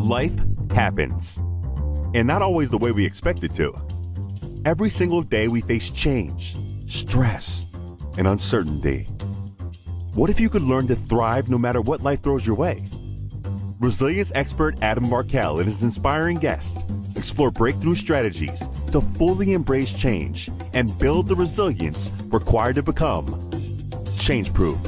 Life happens, and not always the way we expect it to. Every single day we face change, stress, and uncertainty. What if you could learn to thrive no matter what life throws your way? Resilience expert Adam Markell and his inspiring guests explore breakthrough strategies to fully embrace change and build the resilience required to become change-proof.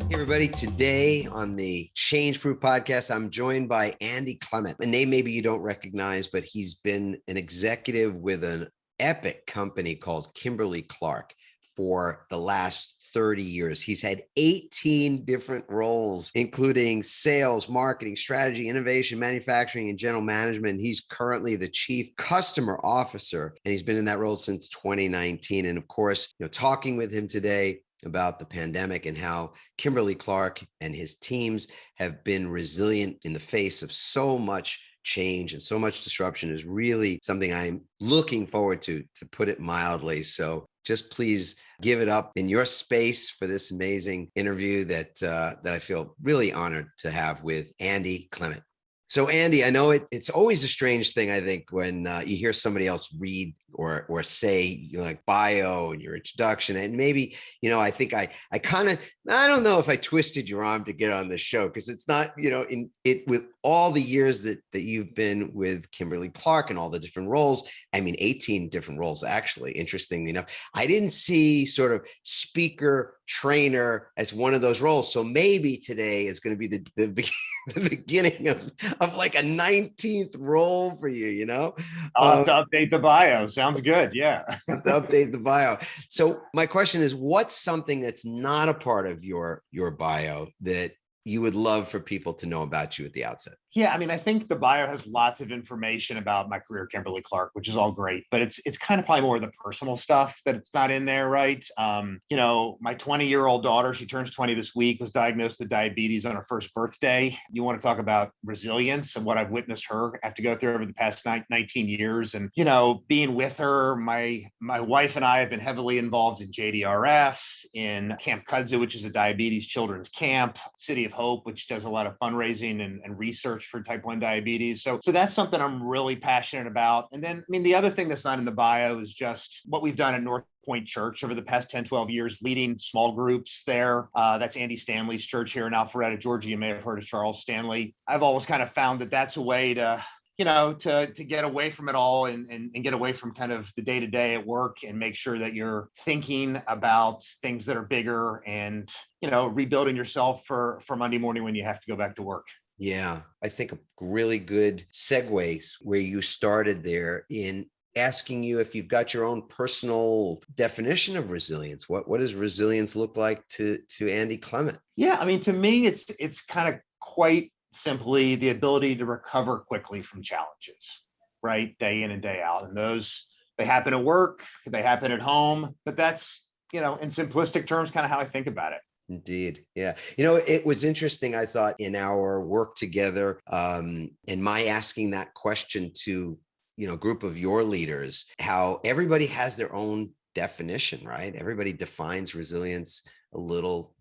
Hey everybody, today on the Change-Proof podcast, I'm joined by Andy Clement, a name maybe you don't recognize, but he's been an executive with an epic company called Kimberly-Clark for the last 30 years. He's had 18 different roles, including sales, marketing, strategy, innovation, manufacturing, and general management. He's currently the chief customer officer, and he's been in that role since 2019. And of course, talking with him today about the pandemic and how Kimberly-Clark and his teams have been resilient in the face of so much change and so much disruption is really something I'm looking forward to put it mildly. So just please give it up in your space for this amazing interview that I feel really honored to have with Andy Clement. So Andy, I know it's always a strange thing, I think, when you hear somebody else read or say, like bio and your introduction. And maybe, I think I don't know if I twisted your arm to get on the show, because it's not, in it with all the years that you've been with Kimberly-Clark and all the different roles. I mean, 18 different roles, actually, interestingly enough. I didn't see sort of speaker, trainer as one of those roles. So maybe today is going to be the beginning of like a 19th role for you, I'll have to update the bio. Sounds good. Yeah. Have to update the bio. So my question is, what's something that's not a part of your bio that you would love for people to know about you at the outset? Yeah, I mean, I think the bio has lots of information about my career at Kimberly-Clark, which is all great, but it's kind of probably more of the personal stuff that it's not in there, right? My 20-year-old daughter, she turns 20 this week, was diagnosed with diabetes on her first birthday. You want to talk about resilience and what I've witnessed her have to go through over the past 19 years. And, being with her, my wife and I have been heavily involved in JDRF, in Camp Kudzu, which is a diabetes children's camp, City of Hope, which does a lot of fundraising and research for type 1 diabetes. So that's something I'm really passionate about. And then, the other thing that's not in the bio is just what we've done at North Point Church over the past 10, 12 years, leading small groups there. That's Andy Stanley's church here in Alpharetta, Georgia. You may have heard of Charles Stanley. I've always kind of found that that's a way to get away from it all and get away from kind of the day-to-day at work and make sure that you're thinking about things that are bigger and, rebuilding yourself for Monday morning when you have to go back to work. Yeah, I think a really good segues where you started there in asking you if you've got your own personal definition of resilience. What does resilience look like to Andy Clement? Yeah, to me, it's kind of quite simply the ability to recover quickly from challenges, right? Day in and day out. And those, they happen at work, they happen at home, but that's, in simplistic terms, kind of how I think about it. Indeed. Yeah. It was interesting, I thought, in our work together, and my asking that question to, a group of your leaders, how everybody has their own definition, right? Everybody defines resilience a little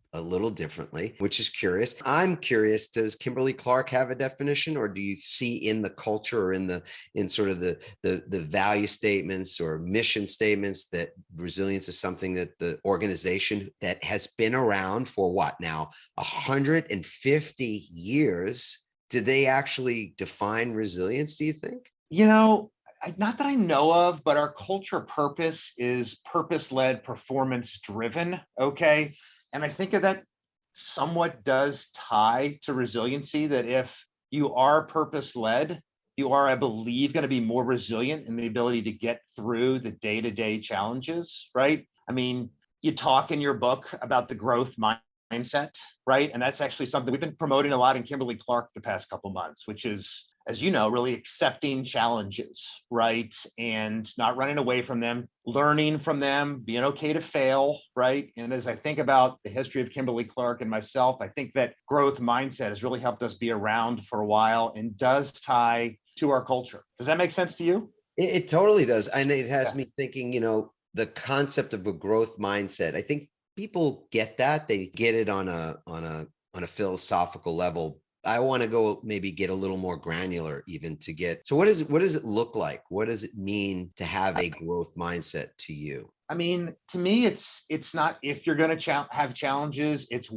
differently, which is curious. I'm curious, does Kimberly-Clark have a definition, or do you see in the culture or in sort of the value statements or mission statements that resilience is something that the organization that has been around for what now 150 years, did they actually define resilience, do you think? Not that I know of, but our culture purpose is purpose-led, performance-driven. Okay. And I think that somewhat does tie to resiliency, that if you are purpose-led, you are, I believe, going to be more resilient in the ability to get through the day-to-day challenges, right? You talk in your book about the growth mindset, right? And that's actually something we've been promoting a lot in Kimberly-Clark the past couple months, which is, as you know, really accepting challenges, right? And not running away from them, learning from them, being okay to fail, right? And as I think about the history of Kimberly-Clark and myself, I think that growth mindset has really helped us be around for a while and does tie to our culture. Does that make sense to you? It totally does. And it has me thinking, the concept of a growth mindset. I think people get that. They get it on a on a philosophical level, I want to go maybe get a little more granular even to get. So what does it look like? What does it mean to have a growth mindset to you? I mean, to me, it's not if you're going to have challenges, it's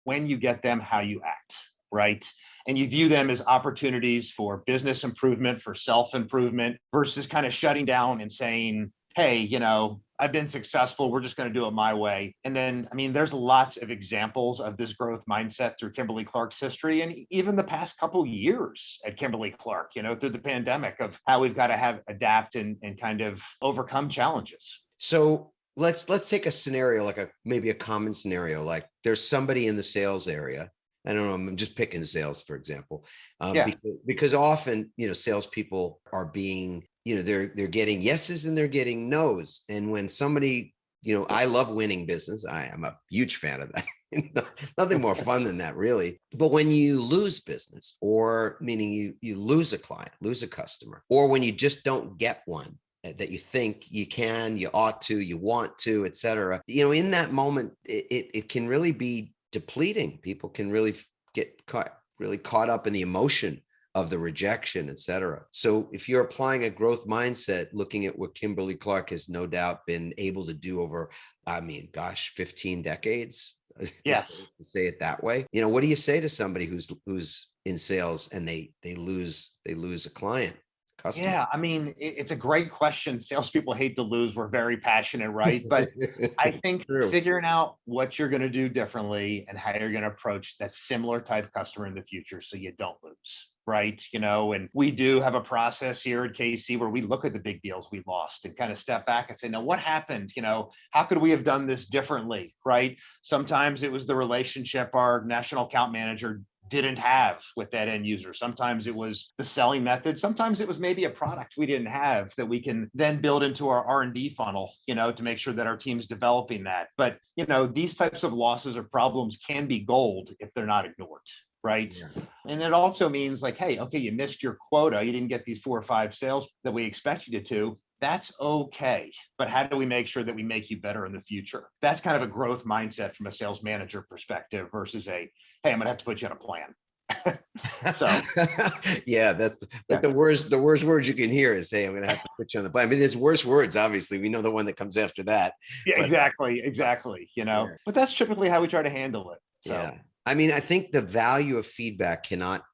when you get them, how you act, right? And you view them as opportunities for business improvement, for self-improvement, versus kind of shutting down and saying, hey, I've been successful. We're just going to do it my way. And then, I mean, there's lots of examples of this growth mindset through Kimberly-Clark's history and even the past couple years at Kimberly-Clark, through the pandemic, of how we've got to adapt and kind of overcome challenges. So let's take a scenario, like maybe a common scenario, like there's somebody in the sales area. I don't know, I'm just picking sales, for example, Yeah. because often, salespeople are being, they're getting yeses and they're getting nos. And when somebody, I love winning business. I am a huge fan of that. Nothing more fun than that, really. But when you lose business, or meaning you lose a client, lose a customer, or when you just don't get one that you think you can, you ought to, you want to, et cetera, in that moment, it can really be depleting. People can really get caught up in the emotion of the rejection, et cetera. So if you're applying a growth mindset, looking at what Kimberly-Clark has no doubt been able to do over, 15 decades, Yes. to say it that way, what do you say to somebody who's in sales and they lose a client? Customer. Yeah, I mean, it's a great question. Salespeople hate to lose. We're very passionate, right? But I think True. figuring out what you're going to do differently and how you're going to approach that similar type customer in the future so you don't lose, right? And we do have a process here at KC where we look at the big deals we lost and kind of step back and say, now what happened? How could we have done this differently, right? Sometimes it was the relationship our national account manager didn't have with that end user. Sometimes it was the selling method. Sometimes it was maybe a product we didn't have that we can then build into our R&D funnel, to make sure that our team's developing that. But, these types of losses or problems can be gold if they're not ignored. Right. Yeah. And it also means like, hey, okay, you missed your quota. You didn't get these 4 or 5 sales that we expected you to. That's okay. But how do we make sure that we make you better in the future? That's kind of a growth mindset from a sales manager perspective versus hey, I'm going to have to put you on a plan. So yeah, that's the worst words you can hear is, hey, I'm going to have to put you on the plan. I mean, there's worse words, obviously. We know the one that comes after that. Yeah, but, exactly. Yeah. But that's typically how we try to handle it. So. Yeah. I mean, I think the value of feedback cannot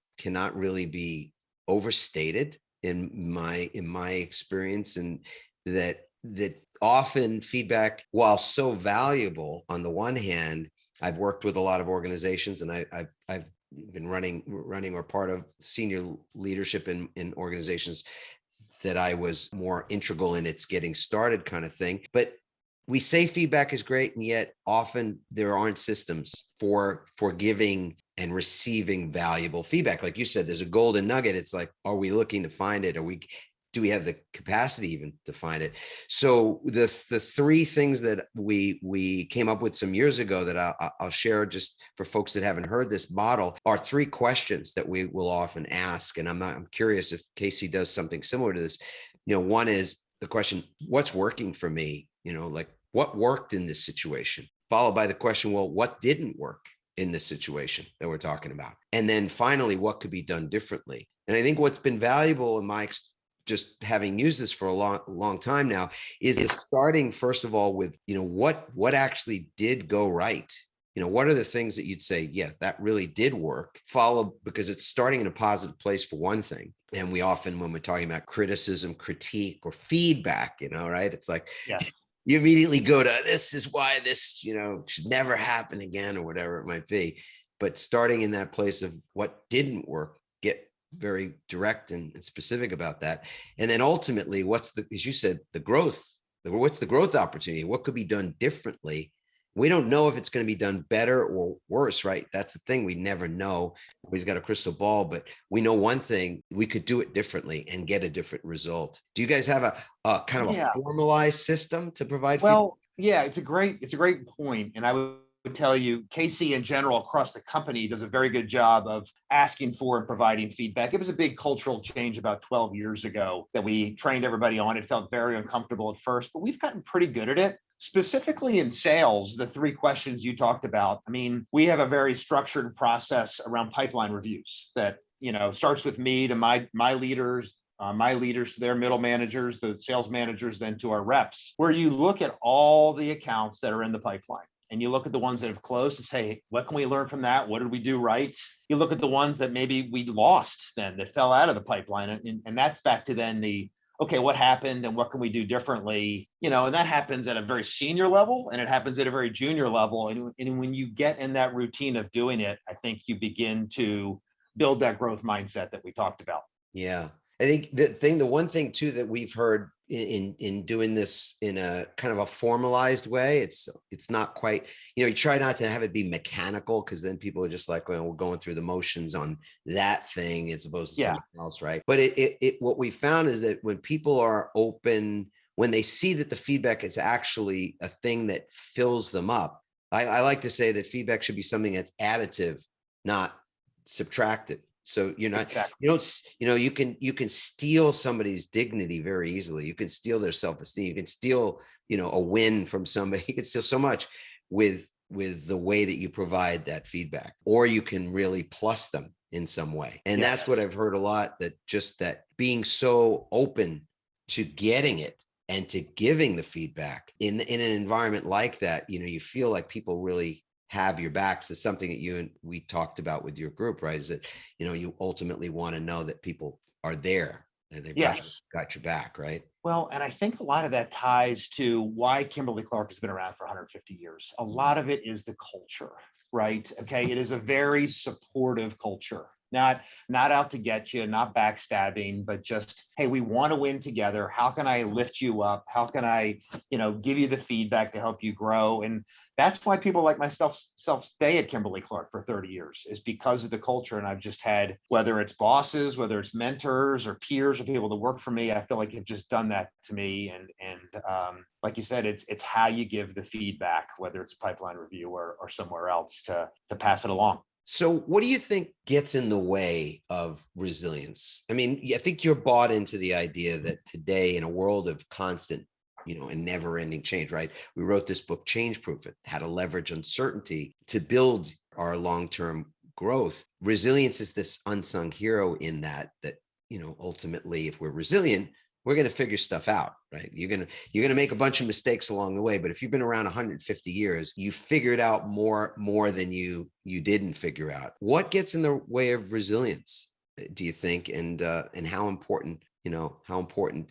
really be overstated in my experience, and that often feedback, while so valuable on the one hand, I've worked with a lot of organizations, and I've been running or part of senior leadership in organizations that I was more integral in its getting started kind of thing. But we say feedback is great, and yet often there aren't systems for giving and receiving valuable feedback. Like you said, there's a golden nugget. It's like, are we looking to find it? Do we have the capacity even to find it? So the 3 things that we came up with some years ago that I'll share just for folks that haven't heard this model are 3 questions that we will often ask. And I'm curious if Casey does something similar to this. One is the question, what's working for me? Like, what worked in this situation? Followed by the question, well, what didn't work in this situation that we're talking about? And then finally, what could be done differently? And I think what's been valuable in my just having used this for a long time now is starting, first of all, with, what actually did go right? What are the things that you'd say, yeah, that really did work? Follow, because it's starting in a positive place for one thing. And we often, when we're talking about criticism, critique, or feedback, right? It's like, yeah. You immediately go to, this is why this, should never happen again, or whatever it might be. But starting in that place of what didn't work, get very direct and specific about that. And then ultimately, as you said, what's the growth opportunity? What could be done differently? We don't know if it's going to be done better or worse, right? That's the thing. We never know. Nobody's got a crystal ball, but we know one thing: we could do it differently and get a different result. Do you guys have a kind of a formalized system to provide? Well, yeah, it's a great point. And I would tell you, KC in general across the company does a very good job of asking for and providing feedback. It was a big cultural change about 12 years ago that we trained everybody on. It felt very uncomfortable at first, but we've gotten pretty good at it. specifically in sales, the three questions you talked about, I mean, we have a very structured process around pipeline reviews that, starts with me to my leaders, my leaders to their middle managers, the sales managers, then to our reps, where you look at all the accounts that are in the pipeline. And you look at the ones that have closed and say, what can we learn from that? What did we do right? You look at the ones that maybe we lost then, that fell out of the pipeline. And that's back to then okay, what happened and what can we do differently? And that happens at a very senior level and it happens at a very junior level. And when you get in that routine of doing it, I think you begin to build that growth mindset that we talked about. Yeah. I think the one thing too that we've heard in doing this in a kind of a formalized way, it's not quite, you try not to have it be mechanical, because then people are just like, well, we're going through the motions on that thing as opposed to something else, right? But what we found is that when people are open, when they see that the feedback is actually a thing that fills them up, I like to say that feedback should be something that's additive, not subtractive. So you're not, you can steal somebody's dignity very easily. You can steal their self-esteem. You can steal, a win from somebody. You can steal so much with the way that you provide that feedback, or you can really plus them in some way. And that's what I've heard a lot, that just that being so open to getting it and to giving the feedback in an environment like that, you feel like people really have your backs. Is something that we talked about with your group, right? Is that, you ultimately want to know that people are there and they've got your back, right? Well, and I think a lot of that ties to why Kimberly-Clark has been around for 150 years. A lot of it is the culture, right? Okay. It is a very supportive culture. Not out to get you, not backstabbing, but just, hey, we want to win together. How can I lift you up? How can I, give you the feedback to help you grow? And that's why people like myself stay at Kimberly-Clark for 30 years, is because of the culture. And I've just had, whether it's bosses, whether it's mentors or peers or people that work for me, I feel like have just done that to me. And like you said, it's how you give the feedback, whether it's a pipeline review or somewhere else, to pass it along. So what do you think gets in the way of resilience? I mean, I think you're bought into the idea that today, in a world of constant, and never-ending change, right? We wrote this book, Change Proof, it how to leverage uncertainty to build our long-term growth. Resilience is this unsung hero in that, ultimately, if we're resilient, we're going to figure stuff out, right? You're going to make a bunch of mistakes along the way, but if you've been around 150 years, you figured out more than you didn't figure out. What gets in the way of resilience, do you think? And how important,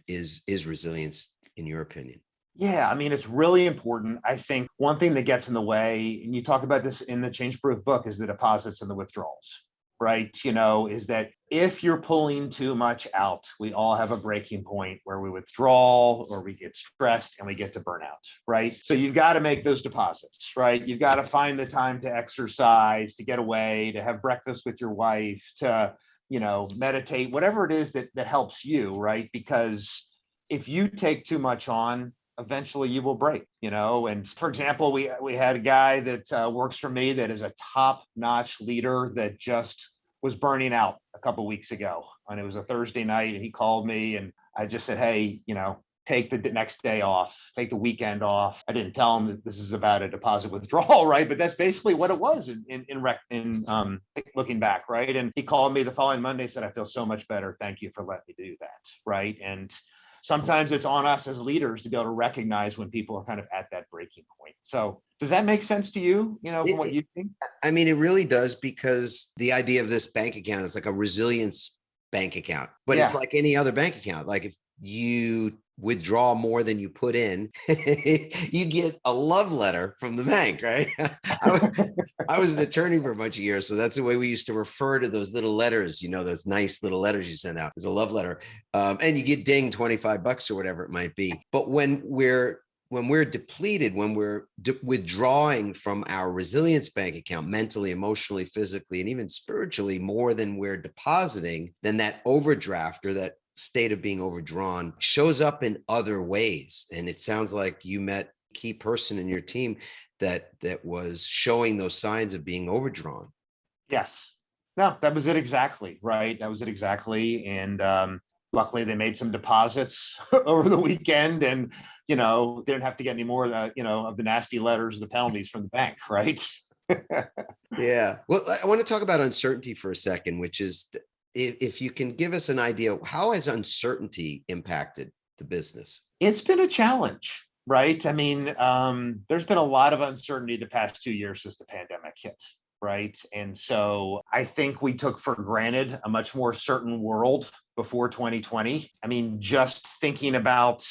is resilience in your opinion? Yeah, I mean, it's really important. I think one thing that gets in the way, and you talk about this in the Change Proof book, is the deposits and the withdrawals, right? Is that if you're pulling too much out, we all have a breaking point where we withdraw or we get stressed and we get to burnout, right? So you've got to make those deposits, right? You've got to find the time to exercise, to get away, to have breakfast with your wife, to, meditate, whatever it is that helps you, right? Because if you take too much on, eventually you will break, and for example, we had a guy that works for me that is a top-notch leader that just was burning out a couple of weeks ago, and it was a Thursday night, and he called me, and I just said, hey, take the next day off, take the weekend off. I didn't tell him that this is about a deposit withdrawal, right? But that's basically what it was in looking back, right? And he called me the following Monday, said, I feel so much better. Thank you for letting me do that, right? And sometimes it's on us as leaders to be able to recognize when people are kind of at that breaking point. So does that make sense to you, from what you think? I mean, it really does, because the idea of this bank account is like a resilience bank account, but it's like any other bank account. Like if you withdraw more than you put in, you get a love letter from the bank, right? I was an attorney for a bunch of years, so that's the way we used to refer to those little letters, those nice little letters you send out. It's a love letter, and you get dinged $25 or whatever it might be. But when we're depleted, when we're withdrawing from our resilience bank account, mentally, emotionally, physically, and even spiritually, more than we're depositing, then that overdraft, or that state of being overdrawn, shows up in other ways. And it sounds like you met a key person in your team that was showing those signs of being overdrawn. Yes. No, that was it exactly, right? That was it exactly. And Luckily, they made some deposits over the weekend and, didn't have to get any more of the nasty letters, the penalties from the bank, right? Yeah. Well, I want to talk about uncertainty for a second, which is if you can give us an idea, how has uncertainty impacted the business? It's been a challenge, right? I mean, there's been a lot of uncertainty the past 2 years since the pandemic hit, right? And so I think we took for granted a much more certain world before 2020. I mean, just thinking about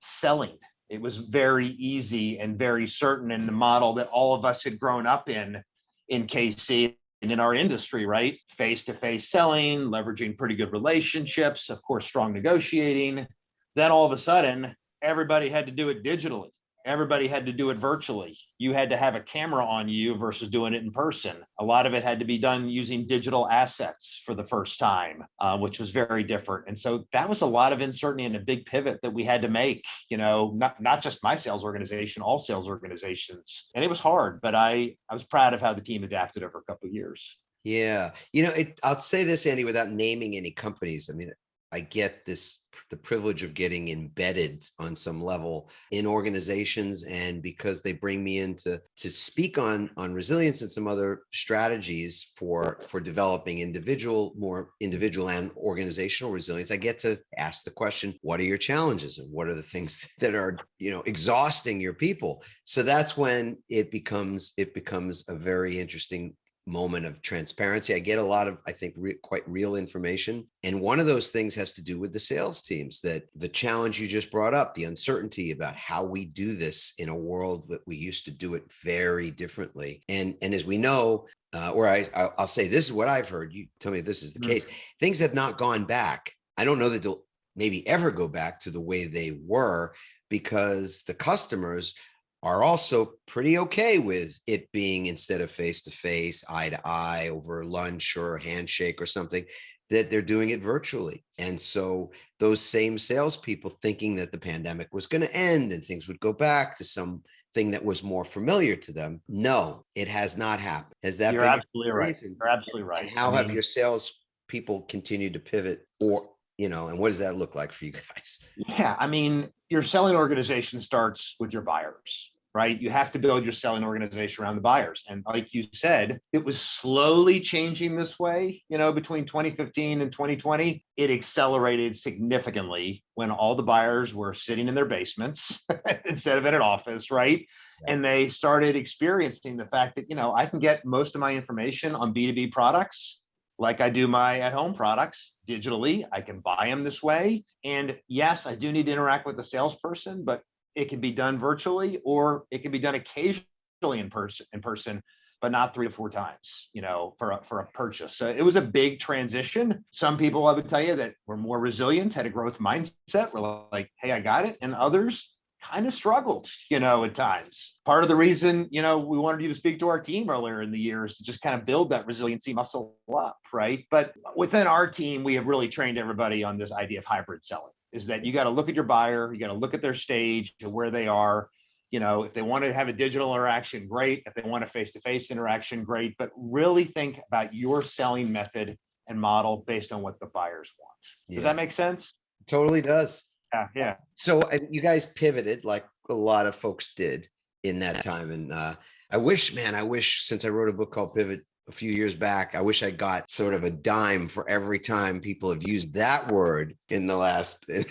selling, it was very easy and very certain in the model that all of us had grown up in KC and in our industry, right? Face-to-face selling, leveraging pretty good relationships, of course, strong negotiating. Then all of a sudden, everybody had to do it digitally. Everybody had to do it virtually. You had to have a camera on you versus doing it in person. A lot of it had to be done using digital assets for the first time, which was very different. And so that was a lot of uncertainty and a big pivot that we had to make, not just my sales organization, all sales organizations. And it was hard, but I was proud of how the team adapted over a couple of years. Yeah. I'll say this, Andy, without naming any companies. I mean, I get the privilege of getting embedded on some level in organizations, and because they bring me in to speak on resilience and some other strategies for developing more individual and organizational resilience, I get to ask the question, what are your challenges and what are the things that are, exhausting your people? So that's when it becomes a very interesting moment of transparency. I get a lot of, I think, quite real information. And one of those things has to do with the sales teams, that the challenge you just brought up, the uncertainty about how we do this in a world that we used to do it very differently. And as we know, or I'll say, this is what I've heard. You tell me if this is the case. Things have not gone back. I don't know that they'll maybe ever go back to the way they were, because the customers are also pretty okay with it being, instead of face-to-face, eye-to-eye over lunch or a handshake or something, that they're doing it virtually. And so those same salespeople thinking that the pandemic was going to end and things would go back to something that was more familiar to them. No, it has not happened. Has that You're been absolutely right. You're absolutely right. And how have your sales people continued to pivot, or, and what does that look like for you guys? Yeah, I mean, your selling organization starts with your buyers, right? You have to build your selling organization around the buyers. And like you said, it was slowly changing this way, between 2015 and 2020. It accelerated significantly when all the buyers were sitting in their basements instead of in an office, right? Yeah. And they started experiencing the fact that, I can get most of my information on B2B products like I do my at-home products digitally. I can buy them this way. And yes, I do need to interact with the salesperson, but it can be done virtually, or it can be done occasionally in person, but not 3 to 4 times, for a purchase. So it was a big transition. Some people, I would tell you, that were more resilient, had a growth mindset, were like, hey, I got it. And others kind of struggled, at times. Part of the reason, we wanted you to speak to our team earlier in the year is to just kind of build that resiliency muscle up, right? But within our team, we have really trained everybody on this idea of hybrid selling. Is that you got to look at your buyer, you got to look at their stage to where they are. If they want to have a digital interaction, great. If they want a face-to-face interaction, great. But really think about your selling method and model based on what the buyers want. Does that make sense? Totally does. Yeah. So you guys pivoted like a lot of folks did in that time. And I wish, since I wrote a book called Pivot a few years back, I wish I got sort of a dime for every time people have used that word in the last 2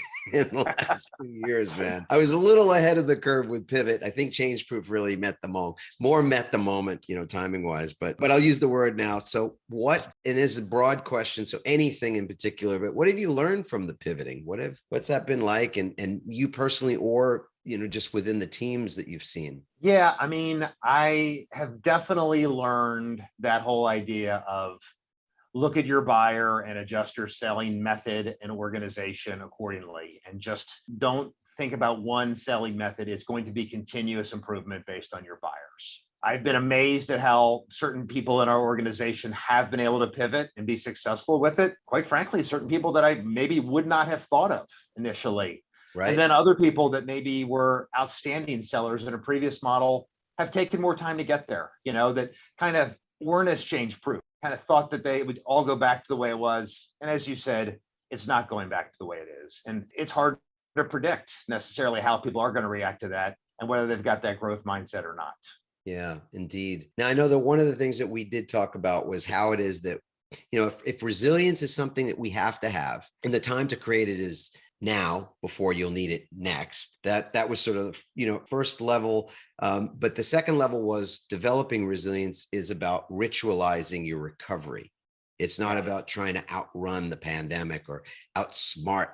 years, man. I was a little ahead of the curve with pivot. I think change proof really met the moment, timing wise, but I'll use the word now. So and it's a broad question, so anything in particular, but what have you learned from the pivoting? What's that been like? And you personally, or just within the teams that you've seen? Yeah, I mean, I have definitely learned that whole idea of look at your buyer and adjust your selling method and organization accordingly. And just don't think about one selling method. It's going to be continuous improvement based on your buyers. I've been amazed at how certain people in our organization have been able to pivot and be successful with it. Quite frankly, certain people that I maybe would not have thought of initially. Right. And then other people that maybe were outstanding sellers in a previous model have taken more time to get there, that kind of weren't as change proof, kind of thought that they would all go back to the way it was. And as you said, it's not going back to the way it is. And it's hard to predict necessarily how people are going to react to that and whether they've got that growth mindset or not. Yeah, indeed. Now, I know that one of the things that we did talk about was how it is that, if resilience is something that we have to have, and the time to create it is now before you'll need it next. That was sort of, first level. But the second level was developing resilience is about ritualizing your recovery. It's not about trying to outrun the pandemic or outsmart,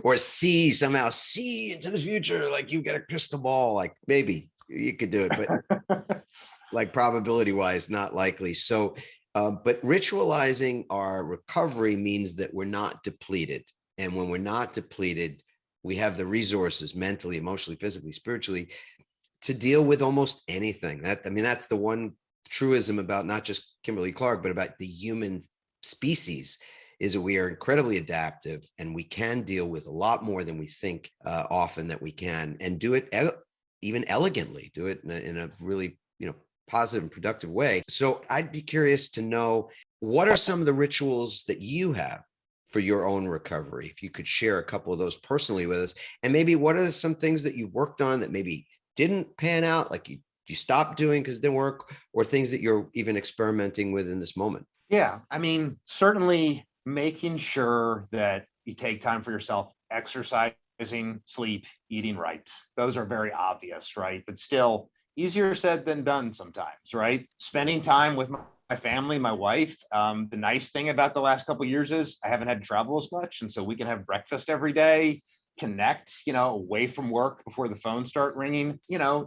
or somehow see into the future, like you get a crystal ball, like maybe you could do it, but like probability wise, not likely. So, but ritualizing our recovery means that we're not depleted. And when we're not depleted, we have the resources mentally, emotionally, physically, spiritually to deal with almost anything. That's the one truism about not just Kimberly-Clark, but about the human species, is that we are incredibly adaptive and we can deal with a lot more than we think often that we can, and do it even elegantly, do it in a really, positive and productive way. So I'd be curious to know, what are some of the rituals that you have for your own recovery? If you could share a couple of those personally with us, and maybe what are some things that you've worked on that maybe didn't pan out, like you stopped doing because it didn't work, or things that you're even experimenting with in this moment? Yeah, certainly making sure that you take time for yourself, exercising, sleep, eating right. Those are very obvious, right? But still easier said than done sometimes, right? Spending time with my family, my wife. The nice thing about the last couple of years is I haven't had to travel as much. And so we can have breakfast every day, connect, away from work before the phones start ringing,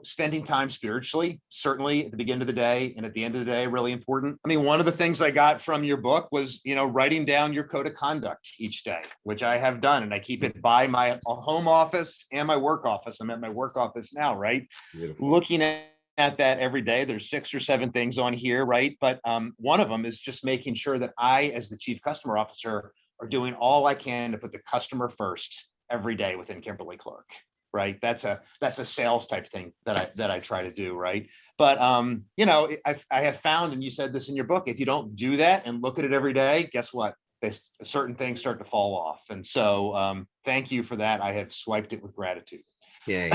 spending time spiritually, certainly at the beginning of the day and at the end of the day, really important. One of the things I got from your book was, writing down your code of conduct each day, which I have done. And I keep it by my home office and my work office. I'm at my work office now, right? Beautiful. Looking at that every day. There's 6 or 7 things on here, right? But one of them is just making sure that I, as the chief customer officer, are doing all I can to put the customer first every day within Kimberly-Clark, right? That's a sales type thing that I try to do, right? But I have found, and you said this in your book, if you don't do that and look at it every day, guess what? Certain things start to fall off. And so thank you for that. I have swiped it with gratitude. Yay.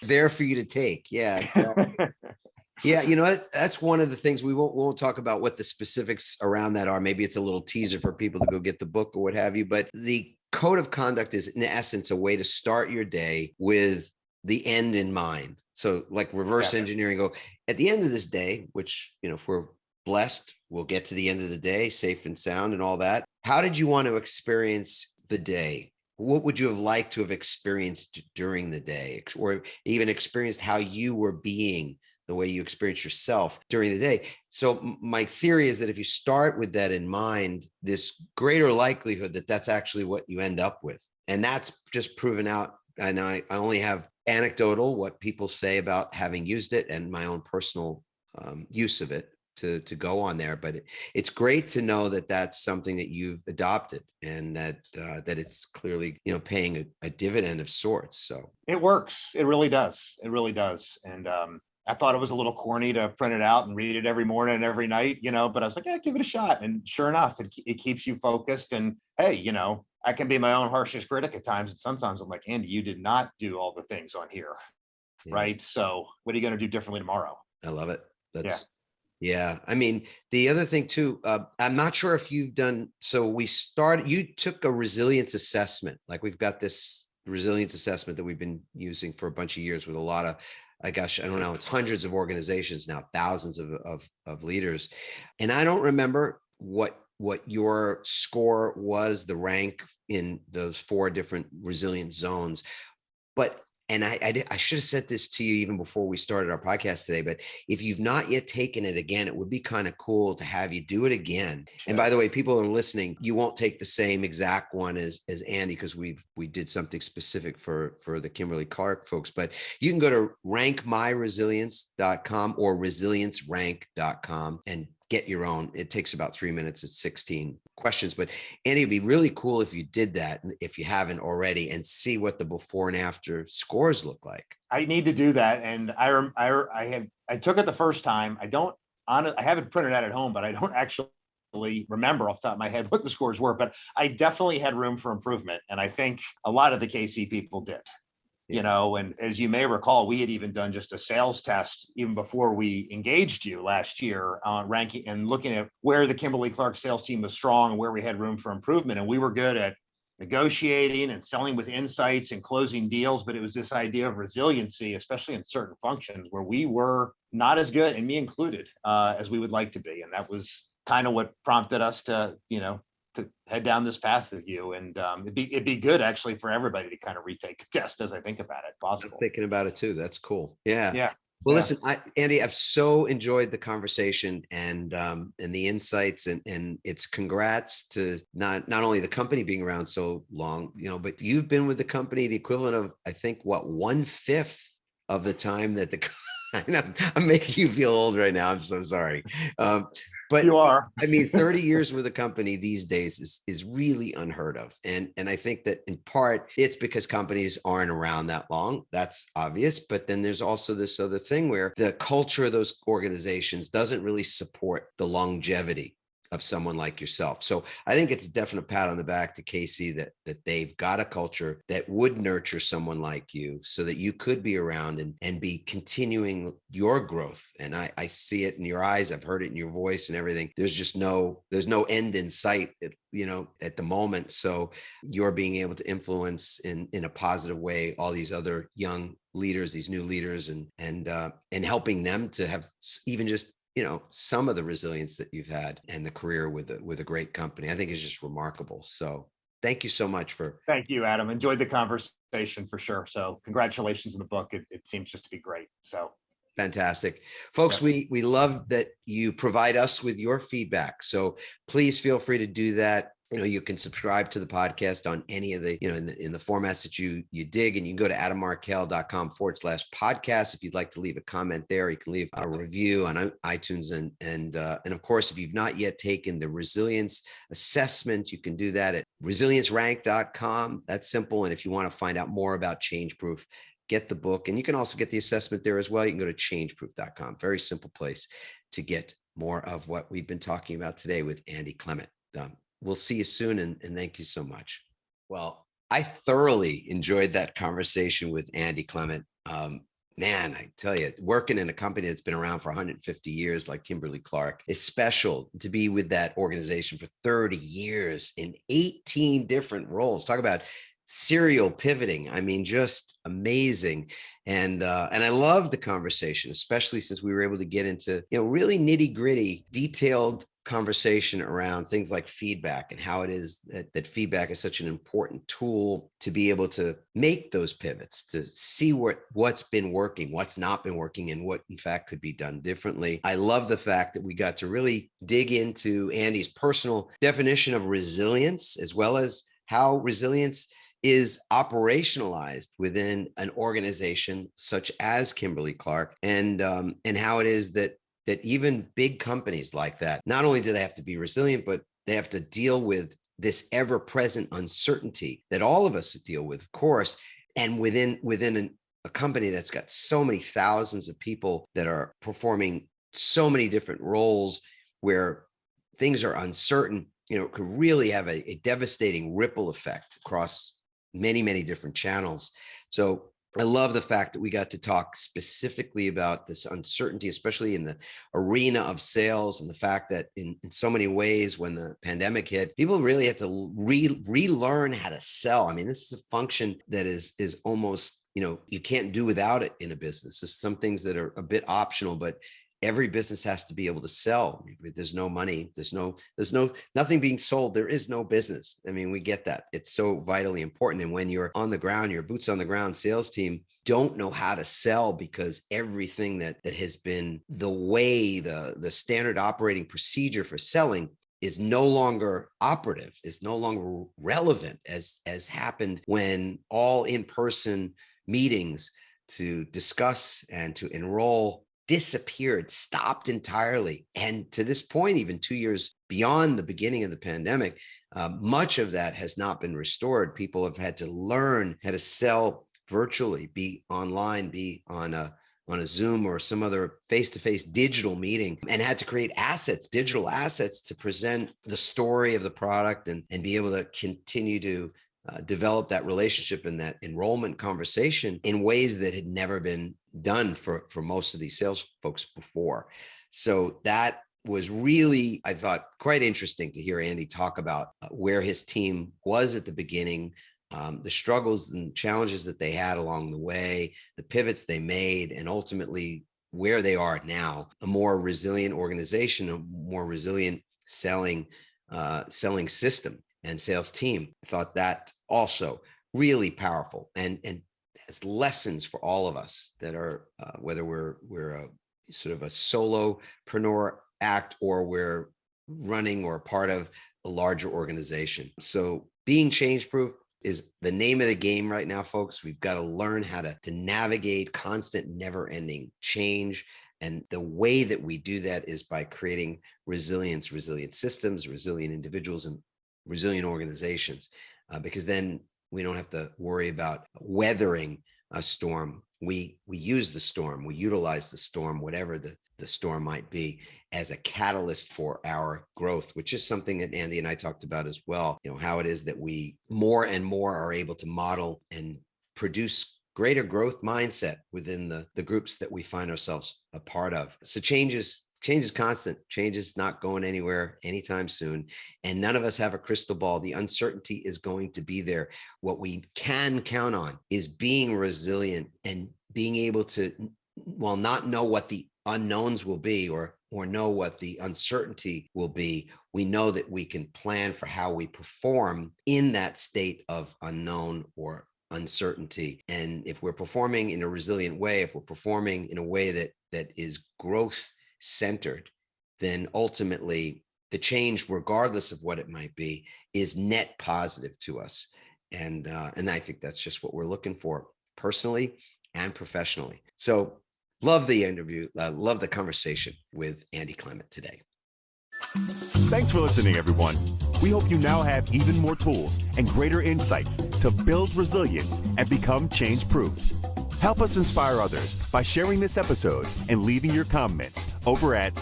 There for you to take. Yeah, exactly. Yeah, that's one of the things we won't talk about what the specifics around that are. Maybe it's a little teaser for people to go get the book or what have you. But the code of conduct is, in essence, a way to start your day with the end in mind. So like reverse engineering, go at the end of this day, which, if we're blessed, we'll get to the end of the day safe and sound and all that. How did you want to experience the day? What would you have liked to have experienced during the day, or even experienced how you were being, the way you experience yourself during the day? So my theory is that if you start with that in mind, this greater likelihood that that's actually what you end up with. And that's just proven out. And I only have anecdotal, what people say about having used it, and my own personal use of it to go on there. But it's great to know that that's something that you've adopted, and that it's clearly, paying a dividend of sorts. So it works. It really does. It really does. And I thought it was a little corny to print it out and read it every morning and every night, but I was like, yeah, give it a shot. And sure enough, it keeps you focused. And hey, I can be my own harshest critic at times. And sometimes I'm like, Andy, you did not do all the things on here. Yeah. Right. So what are you going to do differently tomorrow? I love it. Yeah. The other thing too, I'm not sure if you've done, so you took a resilience assessment. Like we've got this resilience assessment that we've been using for a bunch of years with a lot of, I don't know, it's hundreds of organizations now, thousands of leaders. And I don't remember what your score was, the rank in those 4 different resilience zones. But I should have said this to you even before we started our podcast today, but if you've not yet taken it again, it would be kind of cool to have you do it again. Sure. And by the way, people are listening, you won't take the same exact one as Andy, because we did something specific for the Kimberly-Clark folks, but you can go to rankmyresilience.com or resiliencerank.com and get your own. It takes about 3 minutes. It's 16 questions, but Andy, it'd be really cool if you did that, if you haven't already, and see what the before and after scores look like. I need to do that. And I took it the first time. I haven't printed it out at home, but I don't actually remember off the top of my head what the scores were, but I definitely had room for improvement. And I think a lot of the KC people did. And as you may recall, we had even done just a sales test even before we engaged you last year on ranking and looking at where the Kimberly-Clark sales team was strong and where we had room for improvement. And we were good at negotiating and selling with insights and closing deals. But it was this idea of resiliency, especially in certain functions where we were not as good, and me included, as we would like to be. And that was kind of what prompted us to head down this path with you. And it'd be good actually for everybody to kind of retake the test as I think about it. Possible. I'm thinking about it too. That's cool. Yeah. Yeah. Well, listen, Andy, I've so enjoyed the conversation and the insights, and it's congrats to not only the company being around so long, but you've been with the company the equivalent of, I think, 1/5 of the time that I know I'm making you feel old right now. I'm so sorry. But you are. I mean, 30 years with a company these days is really unheard of. And I think that in part it's because companies aren't around that long. That's obvious. But then there's also this other thing where the culture of those organizations doesn't really support the longevity of someone like yourself. So I think it's a definite pat on the back to KC that they've got a culture that would nurture someone like you so that you could be around and be continuing your growth. And I see it in your eyes. I've heard it in your voice and everything. There's no end in sight, at the moment. So you're being able to influence in a positive way all these other young leaders, these new leaders, and helping them to have even just some of the resilience that you've had and the career with a great company. I think is just remarkable. So thank you so much Thank you, Adam. Enjoyed the conversation for sure. So congratulations on the book. It seems just to be great. So fantastic. Folks, we love that you provide us with your feedback. So please feel free to do that. You can subscribe to the podcast on any of the, in the formats that you dig, and you can go to adammarkel.com/podcast. If you'd like to leave a comment there, you can leave a review on iTunes. And of course, if you've not yet taken the resilience assessment, you can do that at resiliencerank.com. That's simple. And if you want to find out more about Change Proof, get the book. And you can also get the assessment there as well. You can go to changeproof.com. Very simple place to get more of what we've been talking about today with Andy Clement. We'll see you soon, and thank you so much. Well, I thoroughly enjoyed that conversation with Andy Clement. Man, I tell you, working in a company that's been around for 150 years like Kimberly-Clark is special. To be with that organization for 30 years in 18 different roles. Talk about serial pivoting. I mean, just amazing. And I love the conversation, especially since we were able to get into, really nitty gritty, detailed conversation around things like feedback and how it is that feedback is such an important tool to be able to make those pivots, to see what's been working, what's not been working, and what in fact could be done differently. I love the fact that we got to really dig into Andy's personal definition of resilience, as well as how resilience is operationalized within an organization such as Kimberly-Clark, and how it is that even big companies like that, not only do they have to be resilient, but they have to deal with this ever-present uncertainty that all of us deal with, of course. And within a company that's got so many thousands of people that are performing so many different roles where things are uncertain, it could really have a devastating ripple effect across many, many different channels. So I love the fact that we got to talk specifically about this uncertainty, especially in the arena of sales, and the fact that in so many ways, when the pandemic hit, people really had to relearn how to sell. I mean, this is a function that is almost, you can't do without it in a business. There's some things that are a bit optional, but every business has to be able to sell. If there's no money, there's nothing being sold, there is no business. I mean, we get that. It's so vitally important. And when you're on the ground, your boots on the ground sales team don't know how to sell, because everything that has been the way, the standard operating procedure for selling is no longer operative, is no longer relevant, as happened when all in-person meetings to discuss and to enroll disappeared, stopped entirely. And to this point, even 2 years beyond the beginning of the pandemic, much of that has not been restored. People have had to learn how to sell virtually, be online, be on on a Zoom or some other face-to-face digital meeting and had to create assets, digital assets to present the story of the product and be able to continue to develop that relationship and that enrollment conversation in ways that had never been done for most of these sales folks before. So that was really, I thought, quite interesting to hear Andy talk about where his team was at the beginning, the struggles and challenges that they had along the way, the pivots they made, and ultimately where they are now, a more resilient organization, a more resilient selling system and sales team. I thought that also really powerful and as lessons for all of us that are, whether we're a sort of a solopreneur act or we're running or part of a larger organization. So being change proof is the name of the game right now, folks. We've got to learn how to navigate constant, never ending change. And the way that we do that is by creating resilience, resilient systems, resilient individuals, and resilient organizations, because then we don't have to worry about weathering a storm. We use the storm, we utilize the storm, whatever the storm might be, as a catalyst for our growth, which is something that Andy and I talked about as well. You know, how it is that we more and more are able to model and produce greater growth mindset within the groups that we find ourselves a part of. So change is constant. Change is not going anywhere anytime soon. And none of us have a crystal ball. The uncertainty is going to be there. What we can count on is being resilient and being able to, while not know what the unknowns will be or know what the uncertainty will be, we know that we can plan for how we perform in that state of unknown or uncertainty. And if we're performing in a resilient way, if we're performing in a way that is growth centered, then ultimately the change, regardless of what it might be, is net positive to us. And I think that's just what we're looking for personally and professionally. So love the interview, love the conversation with Andy Clement today. Thanks for listening, everyone. We hope you now have even more tools and greater insights to build resilience and become change-proof. Help us inspire others by sharing this episode and leaving your comments over at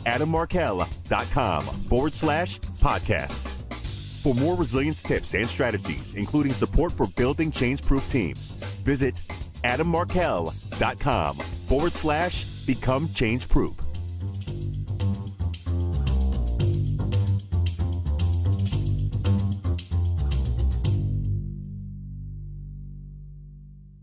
adammarkel.com/podcast. For more resilience tips and strategies, including support for building change-proof teams, visit adammarkel.com/become change-proof.